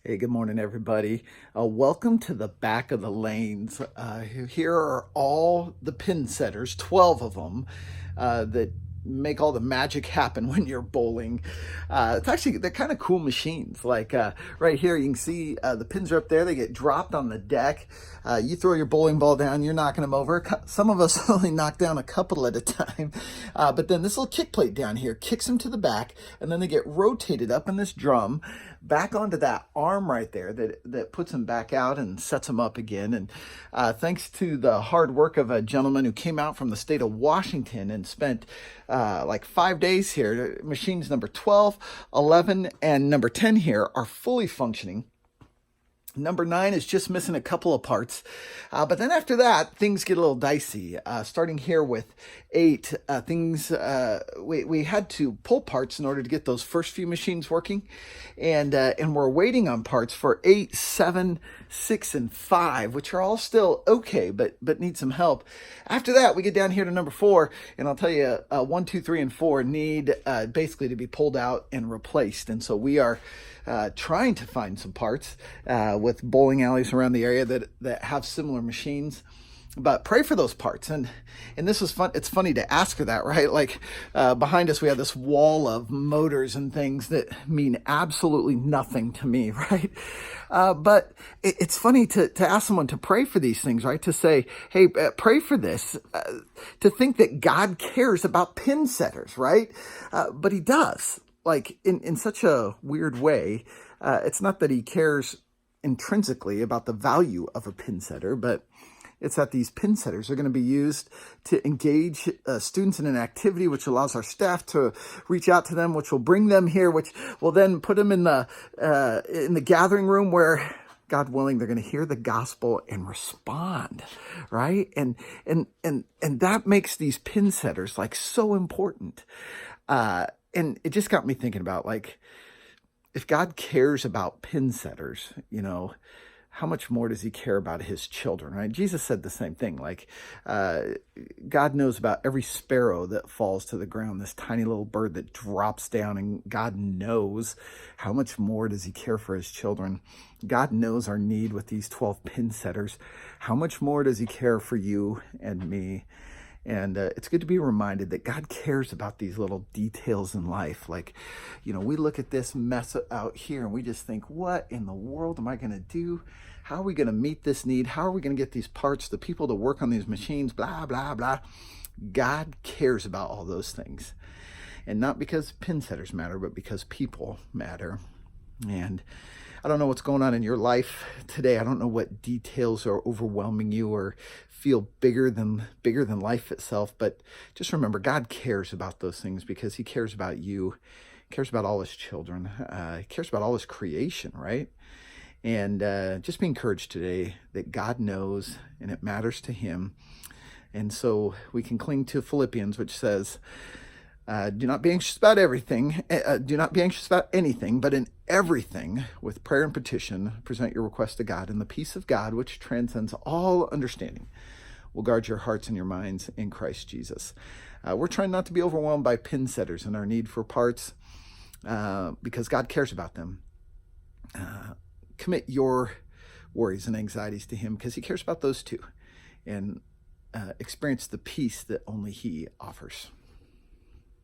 Hey, good morning, everybody. Welcome to the back of the lanes. Here are all the pin setters, 12 of them, that make all the magic happen when you're bowling. They're kind of cool machines. Right here, you can see the pins are up there. They get dropped on the deck. You throw your bowling ball down, you're knocking them over. Some of us only knock down a couple at a time. But then this little kick plate down here kicks them to the back, and then they get rotated up in this drum back onto that arm right there that puts them back out and sets them up again. And thanks to the hard work of a gentleman who came out from the state of Washington and spent like 5 days here, machines number 12, 11, and number 10 here are fully functioning. Number 9 is just missing a couple of parts. But then after that, things get a little dicey. Starting here with 8, we had to pull parts in order to get those first few machines working. And we're waiting on parts for 8, 7, 6, and 5, which are all still okay, but need some help. After that, we get down here to number 4, and I'll tell you, 1, 2, 3, and 4 need basically to be pulled out and replaced. And so we are trying to find some parts with bowling alleys around the area that have similar machines. But pray for those parts. And this was fun. It's funny to ask for that, right? Like behind us, we have this wall of motors and things that mean absolutely nothing to me, right? But it's funny to ask someone to pray for these things, right? To say, hey, pray for this. To think that God cares about pin setters, right? But he does. Like in such a weird way. It's not that he cares intrinsically about the value of a pin setter, but it's that these pin setters are going to be used to engage students in an activity which allows our staff to reach out to them, which will bring them here, which will then put them in the gathering room where, God willing, they're going to hear the gospel and respond, right? And that makes these pin setters like so important. And it just got me thinking about, like, if God cares about pin setters, how much more does he care about his children, right? Jesus said the same thing. Like, God knows about every sparrow that falls to the ground, this tiny little bird that drops down, and God knows how much more does he care for his children. God knows our need with these 12 pin setters. How much more does he care for you and me? And it's good to be reminded that God cares about these little details in life. Like, we look at this mess out here and we just think, what in the world am I going to do? How are we going to meet this need? How are we going to get these parts, the people to work on these machines, blah, blah, blah. God cares about all those things. And not because pin setters matter, but because people matter. And I don't know what's going on in your life today. I don't know what details are overwhelming you or feel bigger than life itself. But just remember, God cares about those things because he cares about you. He cares about all his children. He cares about all his creation, right? And just be encouraged today that God knows and it matters to him. And so we can cling to Philippians, which says, do not be anxious about everything. Do not be anxious about anything, but in everything, with prayer and petition, present your request to God, and the peace of God, which transcends all understanding, will guard your hearts and your minds in Christ Jesus. We're trying not to be overwhelmed by pin setters and our need for parts because God cares about them. Commit your worries and anxieties to him because he cares about those too, and experience the peace that only he offers.